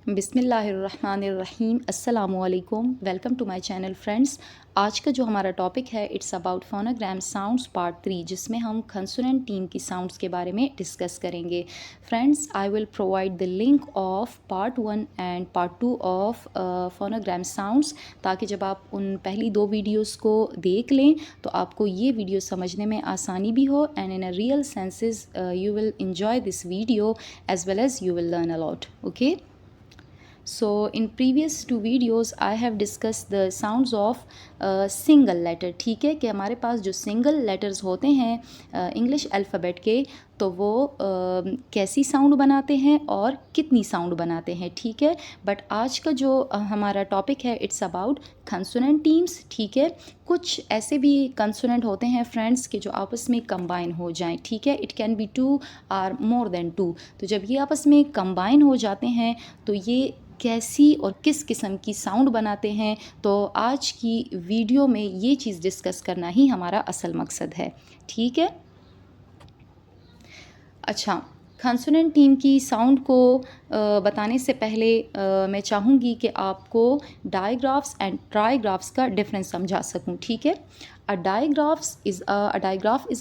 बिस्मिल्लाहिर्रहमानिर्रहीम अस्सलामुअलैकुम। Welcome to my channel friends. आज का जो हमारा टॉपिक है it's about phonogram sounds part 3, जिसमें हम कंसोनेंट टीम की साउंड्स के बारे में डिस्कस करेंगे। Friends, I will provide the link of part 1 and part 2 of phonogram sounds, ताकि जब आप उन पहली 2 वीडियोस को देख लें तो आपको ये वीडियो समझने में आसानी भी हो and in a real senses you will enjoy this video as well as you will learn a lot. Okay, so in previous 2 videos I have discussed the sounds of single letter. ठीक है, कि हमारे पास जो single letters होते हैं English alphabet के, तो वो कैसी साउंड बनाते हैं और कितनी साउंड बनाते हैं। ठीक है, बट आज का जो हमारा टॉपिक है इट्स अबाउट कंसोनेंट टीम्स। ठीक है, कुछ ऐसे भी कंसोनेंट होते हैं फ्रेंड्स कि जो आपस में कंबाइन हो जाएं। ठीक है, इट कैन बी 2 और मोर देन 2। तो जब ये आपस में कंबाइन हो जाते हैं तो ये कैसी और किस किस्म की साउंड बनाते हैं, तो आज की वीडियो में ये चीज़ डिस्कस करना ही हमारा असल मकसद है। ठीक है, अच्छा, कंसोनेंट टीम की साउंड को बताने से पहले मैं चाहूँगी कि आपको डायग्राफ्स एंड ट्राईग्राफ्स का डिफरेंस समझा सकूँ। ठीक है, a digraph is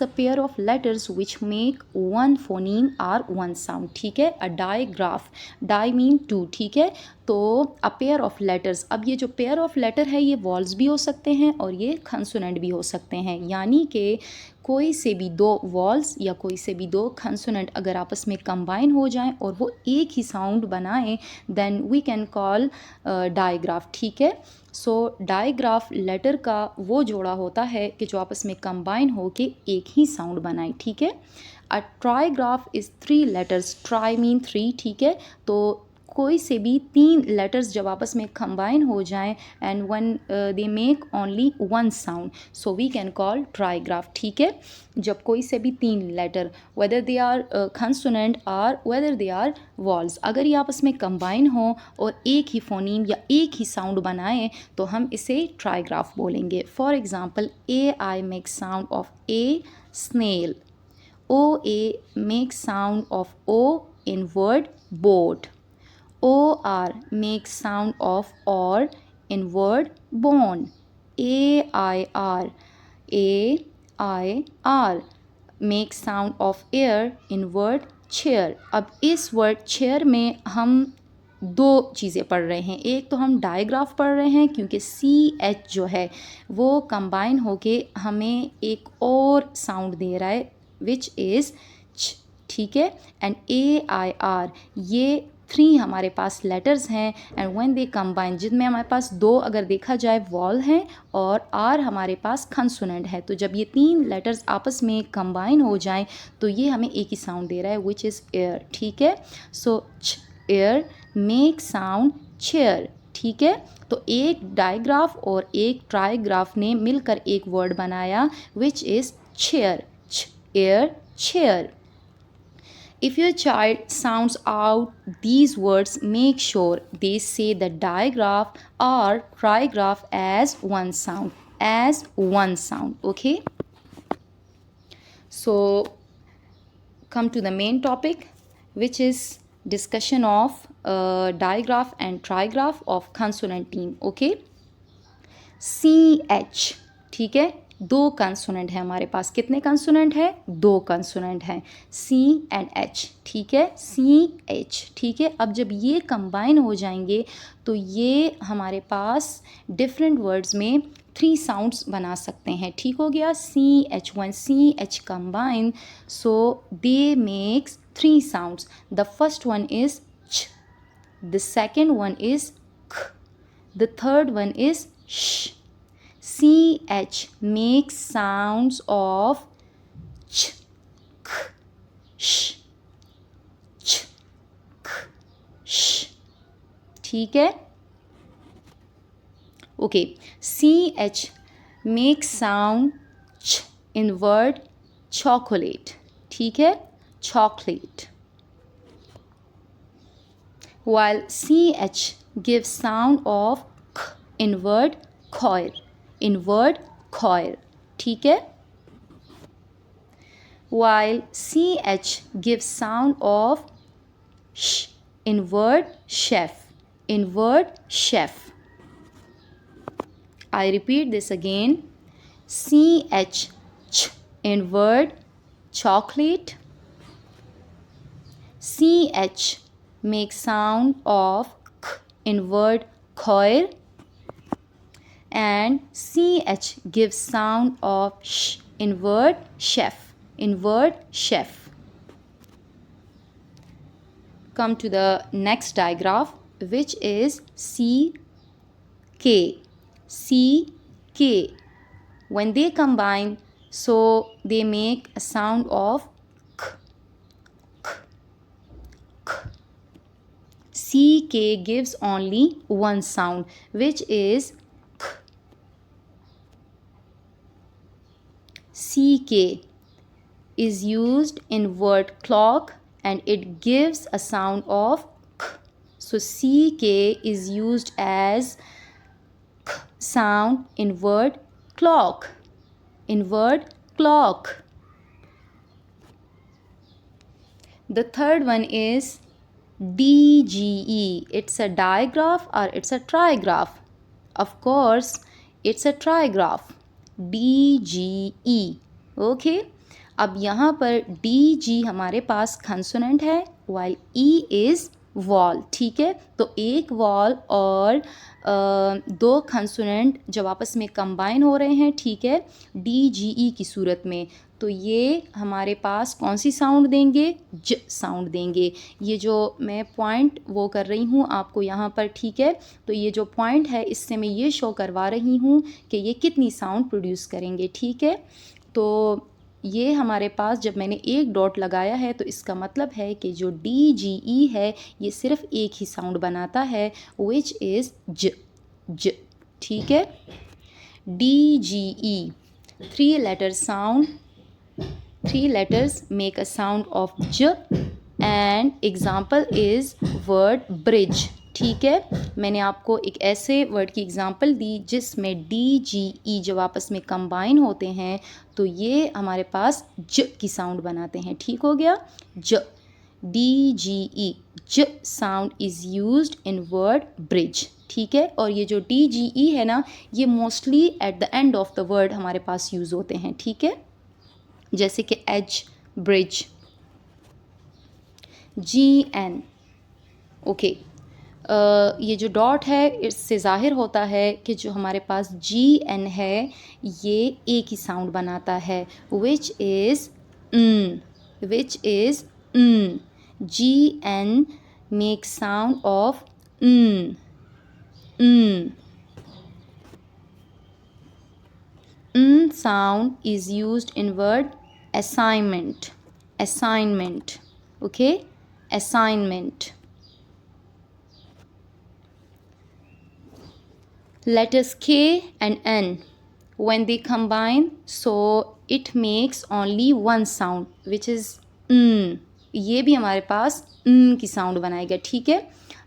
a pair of letters which make one phoneme or one sound. ठीक है, a digraph, die mean two. ठीक है, तो a pair of letters, अब ये जो pair of letter है ये वॉल्स भी हो सकते हैं और ये कंसोनेंट भी हो सकते हैं, यानी कि कोई से भी 2 वॉल्स या कोई से भी 2 कंसोनेंट अगर आपस में कंबाइन हो जाएं और वो एक ही साउंड बनाएं, then we can call digraph. ठीक है, सो डायग्राफ लेटर का वो जोड़ा होता है कि जो आपस में कंबाइन हो के एक ही साउंड बनाए। ठीक है, अ ट्राईग्राफ इज़ 3 लेटर्स, ट्राई मीन 3। ठीक है, तो कोई से भी 3 लेटर्स जब आपस में कंबाइन हो जाएं and when they make only 1 sound, so we can call trigraph. ठीक है, जब कोई से भी 3 letter whether they are consonant और वेदर दे आर वॉल्स, अगर ये आपस में कंबाइन हो और एक ही फोनीम या एक ही साउंड बनाएं तो हम इसे ट्राईग्राफ बोलेंगे। For example, A I make sound of a snail, O A make sound of O in word boat, OR makes sound of or in word bone. AIR makes sound of air in word chair. अब इस word chair में हम 2 चीज़ें पढ़ रहे हैं। एक तो हम डायग्राफ पढ़ रहे हैं क्योंकि CH जो है वो कंबाइन होके हमें एक और साउंड दे रहा है विच इज़ च। ठीक है, एंड AIR ये 3 हमारे पास लेटर्स हैं एंड व्हेन दे कंबाइन, जिनमें हमारे पास 2 अगर देखा जाए वॉल हैं और आर हमारे पास कंसोनेंट है, तो जब ये 3 लेटर्स आपस में कंबाइन हो जाएं तो ये हमें एक ही साउंड दे रहा है विच इज़ एयर। ठीक है, सो एयर मेक साउंड चेयर। ठीक है, तो एक डायग्राफ और एक ट्राईग्राफ ने मिलकर एक वर्ड बनाया which is chair, air chair. If your child sounds out these words, make sure they say the digraph or trigraph as one sound. Okay, so come to the main topic, which is discussion of digraph and trigraph of consonant team. Okay, CH, ठीक है, 2 consonant है हमारे पास। कितने consonant है? 2 consonant हैं, C and H। ठीक है, CH। ठीक है, अब जब ये कंबाइन हो जाएंगे तो ये हमारे पास डिफरेंट वर्ड्स में 3 साउंड्स बना सकते हैं। ठीक हो गया, CH, when CH combine, so they makes 3 sounds. The first one is ch, the second one is k, the third one is sh. CH makes sounds of ch, k, sh, ch, k, sh. ठीक है, okay, CH makes sound ch in word chocolate. ठीक है, chocolate. While CH gives sound of k in word coil. ठीक है, while CH gives sound of sh in word chef. in word chef. I repeat this again. CH in word chocolate. CH makes sound of k in word khoir. And CH gives sound of sh in word chef. In word chef. Come to the next digraph, which is CK. CK. When they combine, so they make a sound of k. K. K. CK gives only one sound, which is k. CK is used in word clock and it gives a sound of k. So CK is used as k sound in word clock. In word clock. The third one is DGE. It's a digraph or it's a trigraph? Of course, it's a trigraph. DGE. Okay. अब यहाँ पर DG हमारे पास consonant है while E is wall. ठीक है, तो एक wall और दो कंसोनेंट जब आपस में कंबाइन हो रहे हैं, ठीक है, DGE की सूरत में, तो ये हमारे पास कौन सी साउंड देंगे? ज साउंड देंगे. ये जो मैं पॉइंट वो कर रही हूँ आपको यहाँ पर, ठीक है, तो ये जो पॉइंट है इससे मैं ये शो करवा रही हूँ कि ये कितनी साउंड प्रोड्यूस करेंगे. ठीक है, तो ये हमारे पास जब मैंने एक डॉट लगाया है तो इसका मतलब है कि जो DGE है ये सिर्फ एक ही साउंड बनाता है, विच इज़ ज. ज. ठीक है, DGE 3 letter sound. 3 letters make a sound of j and example is word bridge. ठीक है, मैंने आपको एक ऐसे वर्ड की एग्जांपल दी जिसमें DGE जब आपस में कंबाइन होते हैं तो ये हमारे पास ज की साउंड बनाते हैं. ठीक हो गया, ज. DGE ज sound is used in word bridge. ठीक है, और ये जो DGE है ना, ये mostly at the end of the word हमारे पास यूज़ होते हैं. ठीक है, जैसे कि एज, ब्रिज. GN. ओके, ये जो डॉट है इससे ज़ाहिर होता है कि जो हमारे पास GN है ये एक ही साउंड बनाता है, which is which is GN make sound of sound is used in word assignment. Assignment. Okay, assignment. Letters K and N, when they combine, so it makes only one sound, which is ये भी हमारे पास की sound बनाएगा. ठीक है,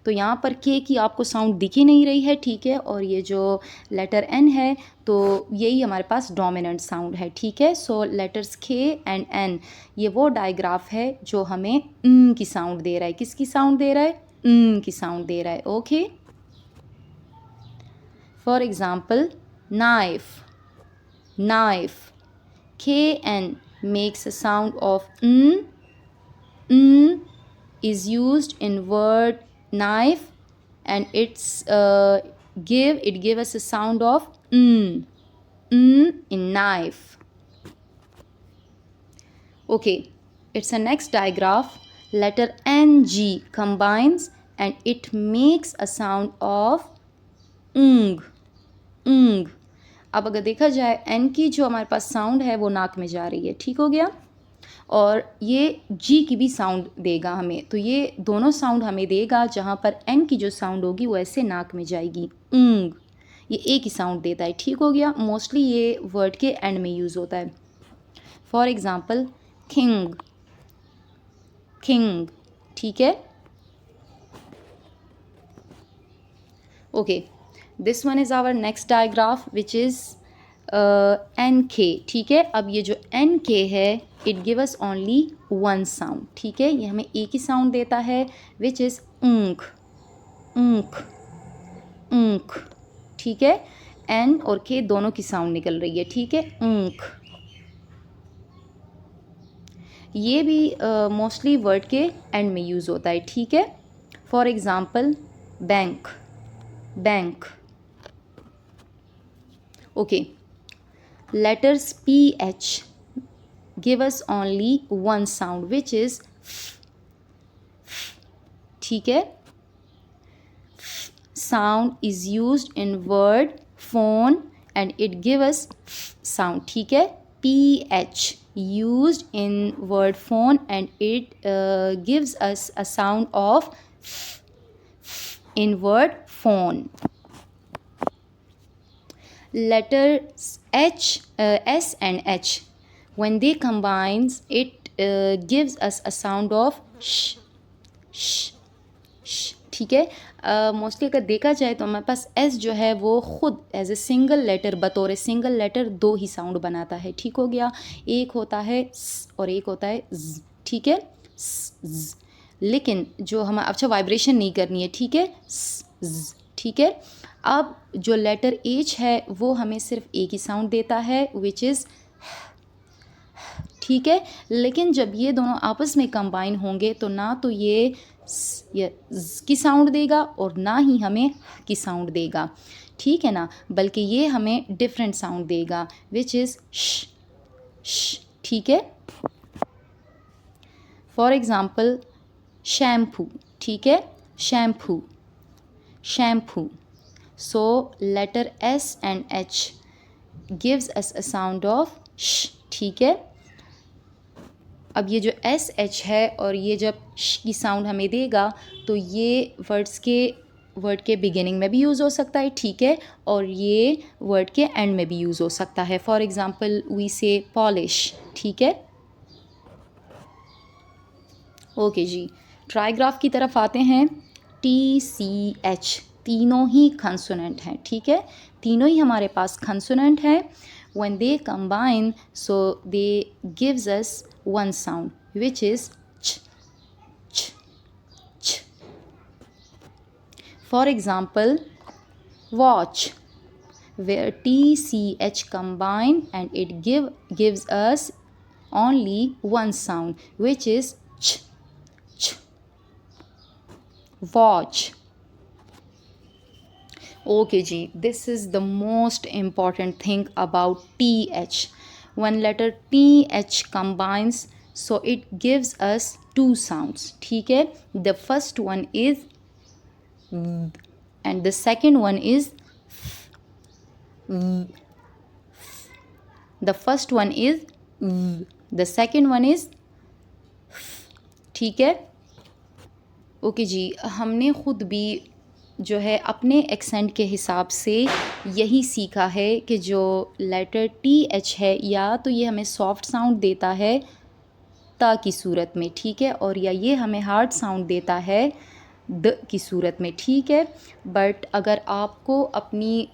तो यहाँ पर K की आपको साउंड दिख ही नहीं रही है. ठीक है, और ये जो लेटर N है तो यही हमारे पास डोमिनेंट साउंड है. ठीक है, सो लेटर्स K एंड N ये वो डायग्राफ है जो हमें की साउंड दे रहा है. किसकी साउंड दे रहा है? की साउंड दे रहा है. Okay, for example knife. Knife. KN makes a sound of is used in word knife and it give us a sound of in knife. Okay, it's a next digraph. Letter NG combines and it makes a sound of ung. अब अगर देखा जाए N की जो हमारे पास sound है वो नाक में जा रही है. ठीक हो गया, और ये जी की भी साउंड देगा हमें, तो ये दोनों साउंड हमें देगा. जहाँ पर एन की जो साउंड होगी वो ऐसे नाक में जाएगी, ये एक ही साउंड देता है. ठीक हो गया, मोस्टली ये वर्ड के एंड में यूज़ होता है. For example king. किंग. ठीक है, okay, this one is our next digraph which is NK. ठीक है, अब ये जो NK है it give us only one sound. ठीक है, ये हमें एक ही साउंड देता है विच इज़ ऊंख. ऊंख, ठीक है। एन और के दोनों की साउंड निकल रही है, ठीक है, ऊंख। ये भी मोस्टली वर्ड के एंड में यूज़ होता है, ठीक है। For example bank, bank. Okay, letters P H give us only one sound which is ठीक है। sound is used in word phone and it give us sound, ठीक है। ph used in word phone and it gives us a sound of in word phone. Letters h s and h when they combines it gives us a sound of sh, sh, sh, ठीक है। Mostly अगर देखा जाए तो हमारे पास S जो है वो ख़ुद एज ए सिंगल लेटर, बतौर सिंगल लेटर दो ही साउंड बनाता है, ठीक हो गया। एक होता है स और एक होता है ज, ठीक है, ज। लेकिन जो हम अच्छा वाइब्रेशन नहीं करनी है, ठीक है, ज, ठीक है। अब जो लेटर एच है वो हमें सिर्फ एक ही साउंड देता है विच इज़, ठीक है। लेकिन जब ये दोनों आपस में कंबाइन होंगे तो ना तो ये ज़ की साउंड देगा और ना ही हमें की साउंड देगा, ठीक है ना, बल्कि ये हमें डिफरेंट साउंड देगा विच इज़ श, ठीक है। फॉर एग्ज़ाम्पल शैम्पू, ठीक है, shampoo, shampoo. So letter S and H gives us a sound of श, ठीक है। अब ये जो एस एच है और ये जब श की साउंड हमें देगा तो ये वर्ड के बिगिनिंग में भी यूज़ हो सकता है, ठीक है, और ये वर्ड के एंड में भी यूज़ हो सकता है। फॉर एग्ज़ाम्पल वी से पॉलिश, ठीक है। ओके जी, ट्राईग्राफ की तरफ आते हैं। टी सी एच तीनों ही कंसोनेंट हैं, ठीक है, तीनों ही हमारे पास कंसोनेंट हैं। when they combine so they gives us one sound which is ch, ch, ch. For example watch, where tch combine and it gives us only one sound which is ch, ch. watch. Okay जी, this is the most important thing about th. When letter th combines so it gives us two sounds, ठीक है। The first one is and the second one is the first one is the second one is, ठीक है। Okay जी, हमने ख़ुद भी जो है अपने एक्सेंट के हिसाब से यही सीखा है कि जो लेटर टी एच है या तो ये हमें सॉफ्ट साउंड देता है ता की सूरत में, ठीक है, और या ये हमें हार्ड साउंड देता है द की सूरत में, ठीक है। बट अगर आपको अपनी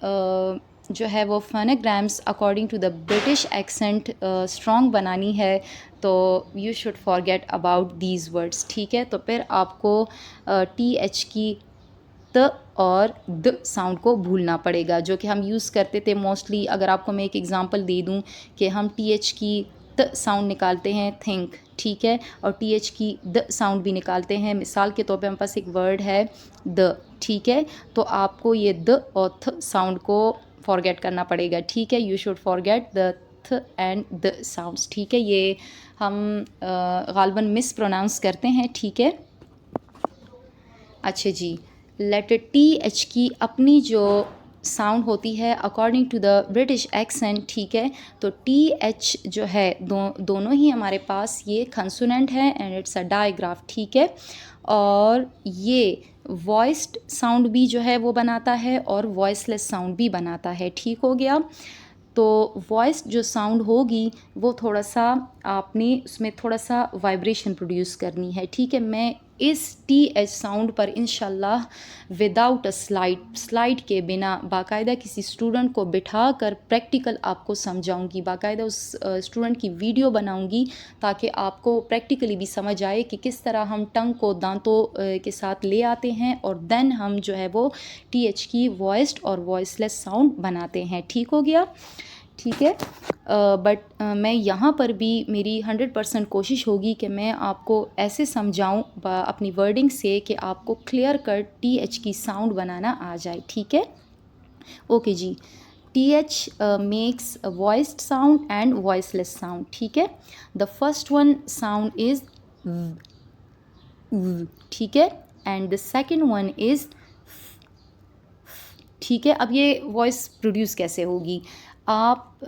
जो है वो phonograms according to the British accent strong बनानी है तो you should forget about these words, ठीक है। तो फिर आपको टी एच की त और द साउंड को भूलना पड़ेगा जो कि हम यूज़ करते थे मोस्टली। अगर आपको मैं एक एग्ज़ाम्पल दे दूं कि हम टी एच की त साउंड निकालते हैं थिंक, ठीक है, और टी एच की द साउंड भी निकालते हैं। मिसाल के तौर पे हमारे पास एक वर्ड है द, ठीक है, तो आपको ये द और थ साउंड को फॉरगेट करना पड़ेगा, ठीक है। यू शुड फॉरगेट द थ एंड द साउंड्स, ठीक है। ये हम गालबन मिस प्रोनाउंस करते हैं, ठीक है। अच्छा जी, लेटर टी एच की अपनी जो साउंड होती है according to the British accent, ठीक है, तो टी एच जो है दोनों ही हमारे पास ये कंसोनेंट है एंड इट्स अ डायग्राफ, ठीक है। और ये वॉइस्ड साउंड भी जो है वो बनाता है और वॉइसलेस साउंड भी बनाता है, ठीक हो गया। तो वॉइस जो साउंड होगी वो थोड़ा सा आपने उसमें थोड़ा सा वाइब्रेशन प्रोड्यूस करनी है, ठीक है। मैं इस TH साउंड पर इंशाल्लाह विदाउट अ स्लाइड के बिना बाकायदा किसी स्टूडेंट को बिठा कर प्रैक्टिकल आपको समझाऊंगी, बाकायदा उस स्टूडेंट की वीडियो बनाऊंगी ताकि आपको प्रैक्टिकली भी समझ आए कि किस तरह हम टंग को दांतों के साथ ले आते हैं और देन हम जो है वो TH की वॉइस्ड और वॉइसलेस साउंड बनाते हैं। ठीक हो गया? ठीक है। बट मैं यहाँ पर भी मेरी 100% कोशिश होगी कि मैं आपको ऐसे समझाऊँ अपनी वर्डिंग से कि आपको क्लियर कट TH की साउंड बनाना आ जाए। ठीक है? ओके जी। TH makes voiced sound and voiceless sound. ठीक है। The first one sound is, ठीक है, and the second one is, ठीक है। अब ये वॉइस प्रोड्यूस कैसे होगी? आप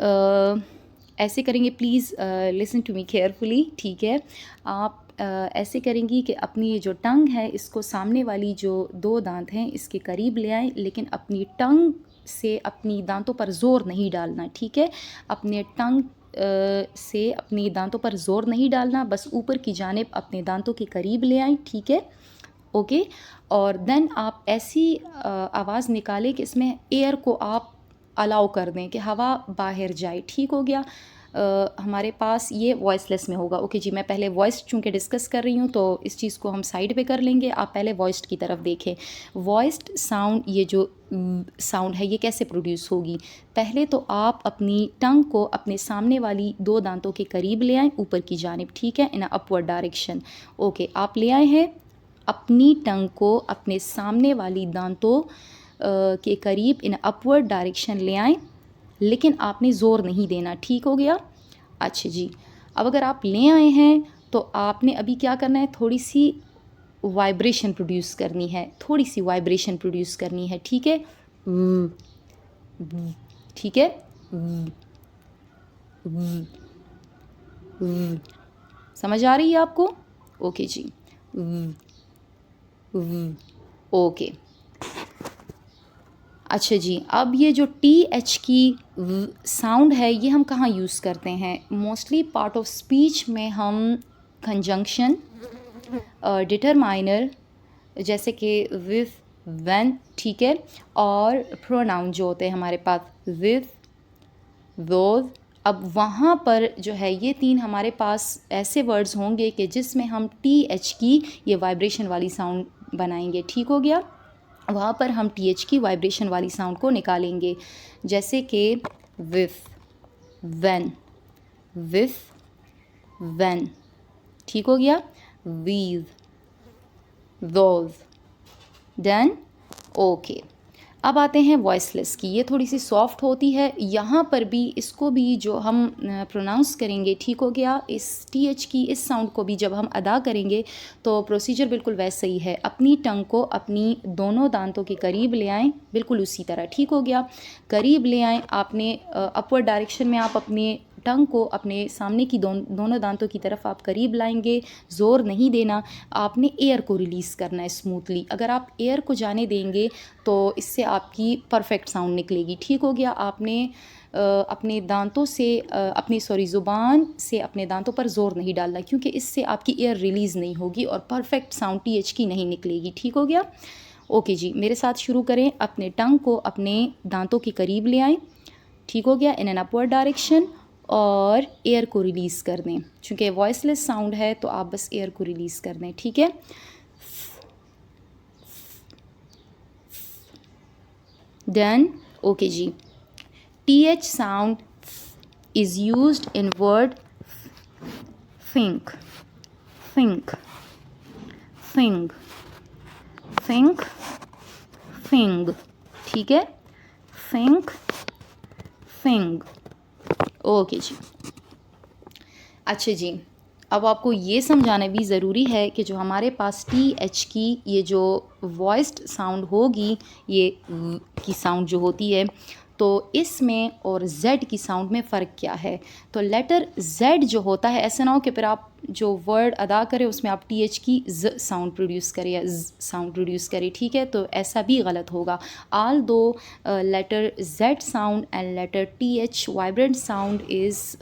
ऐसे करेंगे, please listen to me carefully. ठीक है। आप ऐसे करेंगी कि अपनी ये जो टंग है इसको सामने वाली जो दो दांत हैं इसके करीब ले आएँ, लेकिन अपनी टंग से अपनी दांतों पर ज़ोर नहीं डालना। ठीक है। अपने टंग से अपनी दांतों पर ज़ोर नहीं डालना, बस ऊपर की जानिब अपने दांतों के करीब ले आएँ। ठीक है। ओके। और देन आप ऐसी आवाज़ निकालें कि इसमें एयर को आप अलाउ कर दें कि हवा बाहर जाए। ठीक हो गया? हमारे पास ये वॉइसलेस में होगा। ओके जी। मैं पहले वॉइस चूँकि डिस्कस कर रही हूँ तो इस चीज़ को हम साइड पे कर लेंगे, आप पहले वॉइस्ड की तरफ देखें। वॉइस्ड साउंड, ये जो साउंड है ये कैसे प्रोड्यूस होगी? पहले तो आप अपनी टंग को अपने सामने वाली दो दांतों के करीब ले आएँ ऊपर की जानिब। ठीक है। In upward direction. ओके, आप ले आए हैं अपनी टंग को अपने सामने वाली दांतों के करीब इन अपवर्ड डायरेक्शन ले आएँ, लेकिन आपने ज़ोर नहीं देना। ठीक हो गया? अच्छा जी। अब अगर आप ले आए हैं तो आपने अभी क्या करना है, थोड़ी सी वाइब्रेशन प्रोड्यूस करनी है, थोड़ी सी वाइब्रेशन प्रोड्यूस करनी है। ठीक है? ठीक है। समझ आ रही है आपको? ओके जी। ओके। अच्छा जी। अब ये जो TH की साउंड है ये हम कहाँ यूज़ करते हैं? मोस्टली पार्ट ऑफ स्पीच में हम कंजंक्शन, डिटरमाइनर जैसे कि विथ, व्हेन, ठीक है, और प्रोनाउन जो होते हैं हमारे पास विथ, दोज। अब वहाँ पर जो है ये तीन हमारे पास ऐसे वर्ड्स होंगे कि जिसमें हम TH की ये वाइब्रेशन वाली साउंड बनाएंगे। ठीक हो गया? वहाँ पर हम TH की वाइब्रेशन वाली साउंड को निकालेंगे, जैसे कि विथ, व्हेन, विथ, व्हेन। ठीक हो गया? वीज, दोज, डन। ओके। अब आते हैं वॉइसलेस की। ये थोड़ी सी सॉफ्ट होती है, यहाँ पर भी इसको भी जो हम प्रोनाउंस करेंगे, ठीक हो गया, इस TH की इस साउंड को भी जब हम अदा करेंगे तो प्रोसीजर बिल्कुल वैसे ही है। अपनी टंग को अपनी दोनों दांतों के करीब ले आएँ, बिल्कुल उसी तरह। ठीक हो गया? करीब ले आएँ आपने, अपवर्ड डायरेक्शन में आप अपने टंग को अपने सामने की दोनों दांतों की तरफ आप करीब लाएंगे, ज़ोर नहीं देना, आपने एयर को रिलीज़ करना है स्मूथली। अगर आप एयर को जाने देंगे तो इससे आपकी परफेक्ट साउंड निकलेगी। ठीक हो गया? आपने अपने दांतों से ज़ुबान से अपने दांतों पर ज़ोर नहीं डालना, क्योंकि इससे आपकी एयर रिलीज़ नहीं होगी और परफेक्ट साउंड TH की नहीं निकलेगी। ठीक हो गया? ओके जी। मेरे साथ शुरू करें। अपने टंग को अपने दांतों के करीब ले आएँ। ठीक हो गया? इन एन अपवर्ड डायरेक्शन, और एयर को रिलीज़ कर दें। चूँकि वॉइसलेस साउंड है तो आप बस एयर को रिलीज़ कर दें। ठीक है? डन। ओके जी। TH sound is used in word think, think, think, think, think। ठीक है? think, think। ओके जी। अच्छा जी। अब आपको ये समझाना भी ज़रूरी है कि जो हमारे पास TH की ये जो वॉइस्ड साउंड होगी, ये की साउंड जो होती है, तो इसमें और Z की साउंड में फ़र्क क्या है? तो लेटर Z जो होता है, ऐसा ना हो कि फिर आप जो वर्ड अदा करें उसमें आप TH की Z साउंड प्रोड्यूस करें या Z साउंड प्रोड्यूस करें। ठीक है? तो ऐसा भी गलत होगा। आल दो letter Z sound and letter TH vibrant sound is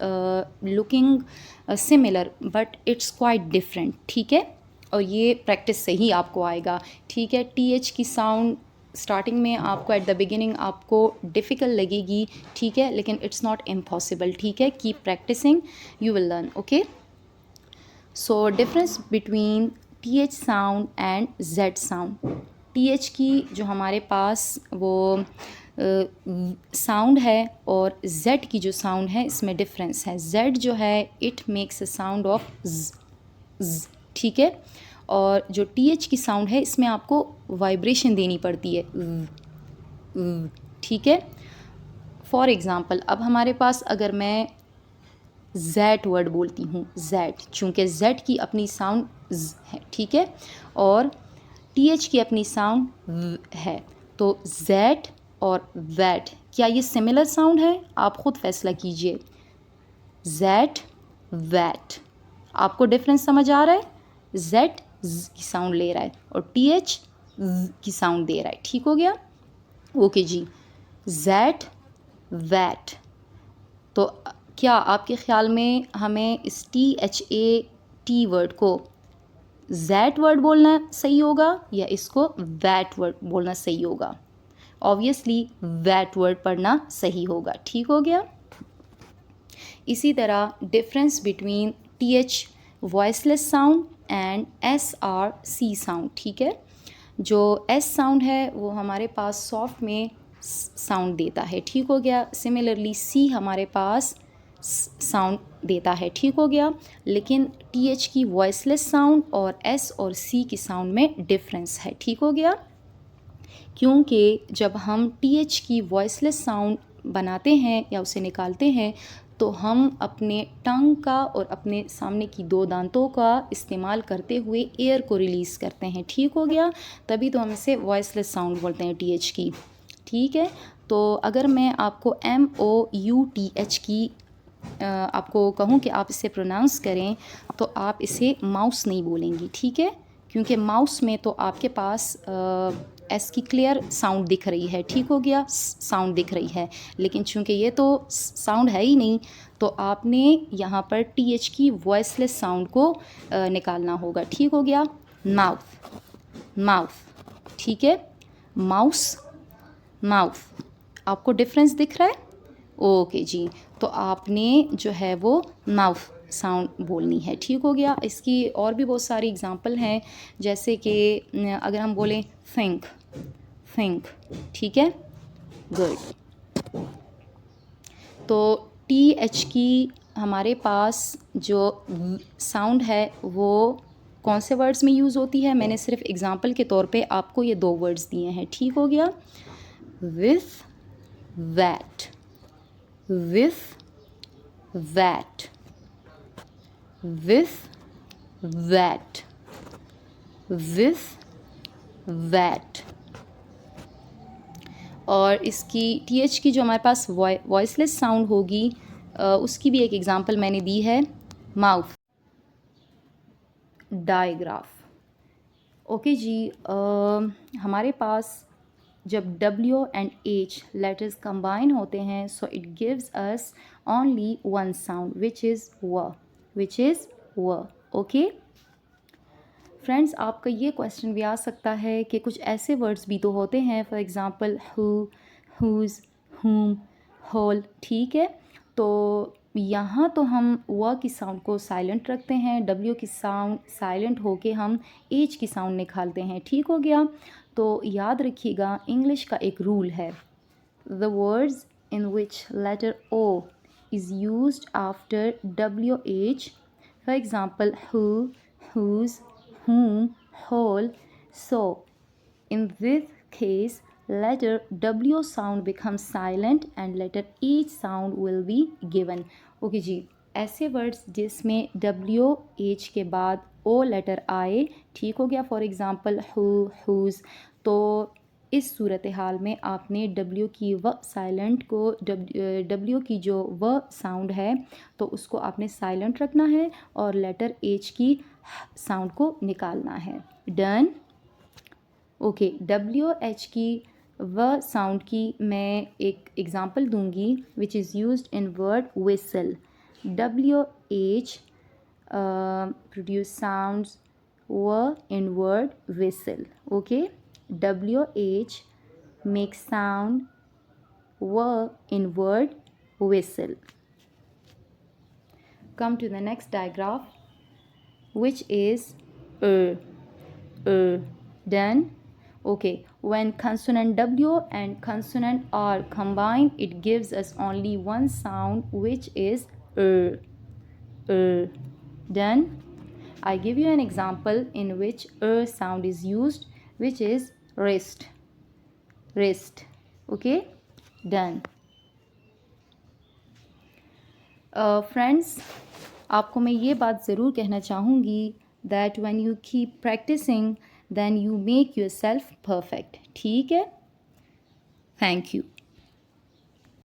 looking similar but it's quite different. ठीक है? और ये प्रैक्टिस से ही आपको आएगा, ठीक है। TH की साउंड स्टार्टिंग में आपको एट द बिगिनिंग आपको डिफ़िकल्ट लगेगी, ठीक है, लेकिन इट्स नॉट इम्पॉसिबल, ठीक है। Keep practicing, you will learn, okay. So difference between TH sound and Z sound. TH की जो हमारे पास वो साउंड है और Z की जो साउंड है इसमें डिफरेंस है। Z जो है it makes a sound of Z, ठीक है, और जो TH की साउंड है इसमें आपको वाइब्रेशन देनी पड़ती है, ठीक है। फॉर एग्ज़ाम्पल अब हमारे पास अगर मैं Z वर्ड बोलती हूँ, Z, चूँकि Z की अपनी साउंड Z है, ठीक है, और TH की अपनी साउंड V है, तो Z और VAT क्या ये सिमिलर साउंड है? आप ख़ुद फैसला कीजिए। Z, VAT, आपको डिफरेंस समझ आ रहा है? Z Z की साउंड ले रहा है और TH Z की साउंड दे रहा है, ठीक हो गया? ओके जी, Z, VAT। तो क्या आपके ख़्याल में हमें इस THAT वर्ड को Z वर्ड बोलना सही होगा या इसको VAT वर्ड बोलना सही होगा? ऑब्वियसली VAT वर्ड पढ़ना सही होगा, ठीक हो गया। इसी तरह difference between TH voiceless sound and SRC sound, ठीक है। जो S साउंड है वो हमारे पास सॉफ्ट में साउंड देता है, ठीक हो गया। सिमिलरली C हमारे पास साउंड देता है, ठीक हो गया। लेकिन TH की वॉइसलेस साउंड और S और C की साउंड में डिफरेंस है, ठीक हो गया। क्योंकि जब हम TH की वॉइसलेस साउंड बनाते हैं या उसे निकालते हैं तो हम अपने टंग का और अपने सामने की दो दांतों का इस्तेमाल करते हुए एयर को रिलीज़ करते हैं, ठीक हो गया। तभी तो हम इसे वॉइसलेस साउंड बोलते हैं TH की, ठीक है। तो अगर मैं आपको MOUTH की आपको कहूँ कि आप इसे प्रोनाउंस करें तो आप इसे माउस नहीं बोलेंगी, ठीक है, क्योंकि माउस में तो आपके पास एस की क्लियर साउंड दिख रही है, ठीक हो गया, साउंड दिख रही है, लेकिन चूंकि ये तो साउंड है ही नहीं तो आपने यहाँ पर TH की वॉइसलेस साउंड को निकालना होगा, ठीक हो गया। माउथ, माउथ, ठीक है, माउस, माउथ, आपको डिफरेंस दिख रहा है? ओके जी, तो आपने जो है वो माउथ साउंड बोलनी है, ठीक हो गया। इसकी और भी बहुत सारी एग्जांपल हैं, जैसे कि अगर हम बोलें थिंक, थिंक, ठीक है, गुड। तो TH की हमारे पास जो साउंड है वो कौन से वर्ड्स में यूज़ होती है? मैंने सिर्फ एग्जांपल के तौर पे आपको ये दो वर्ड्स दिए हैं, ठीक हो गया। with, that, with, that, with, that, with, that। और इसकी TH की जो हमारे पास वॉइसलेस साउंड होगी उसकी भी एक एग्जांपल मैंने दी है, माउथ, डायग्राफ। ओके जी, हमारे पास जब W and H letters combine होते हैं so it gives us only one sound which is व, विच इज़ व, ओके फ्रेंड्स। आपका ये क्वेश्चन भी आ सकता है कि कुछ ऐसे वर्ड्स भी तो होते हैं, फॉर एग्ज़ाम्पल हु, हुज़, हुम, होल, ठीक है। तो यहाँ तो हम व की साउंड को साइलेंट रखते हैं, W की साउंड साइलेंट होके हम H की साउंड निकालते हैं, ठीक हो गया। तो याद रखिएगा इंग्लिश का एक रूल है, the words in which letter O is used after WH, for example who, whose, whom, whole. So in this case letter W sound becomes silent and letter H sound will be given. Okay ji, ऐसे words जिसमें WH के बाद O letter आए, ठीक हो गया, for example who, who's. तो इस सूरत हाल में आपने W की व साइलेंट को W की जो व साउंड है तो उसको आपने साइलेंट रखना है और लेटर H की साउंड को निकालना है, डन। ओके, WH की व साउंड की मैं एक एग्जांपल दूंगी which is used in word whistle. WH produce sounds inward whistle. Okay, WH makes sound inward whistle. Come to the next digraph, which is done. Okay, when consonant W and consonant R combine, it gives us only one sound, which is done. I give you an example in which sound is used, which is wrist. Okay, done. Friends, आपको मैं ये बात ज़रूर कहना चाहूँगी that when you keep practicing then you make yourself perfect. ठीक है, thank you.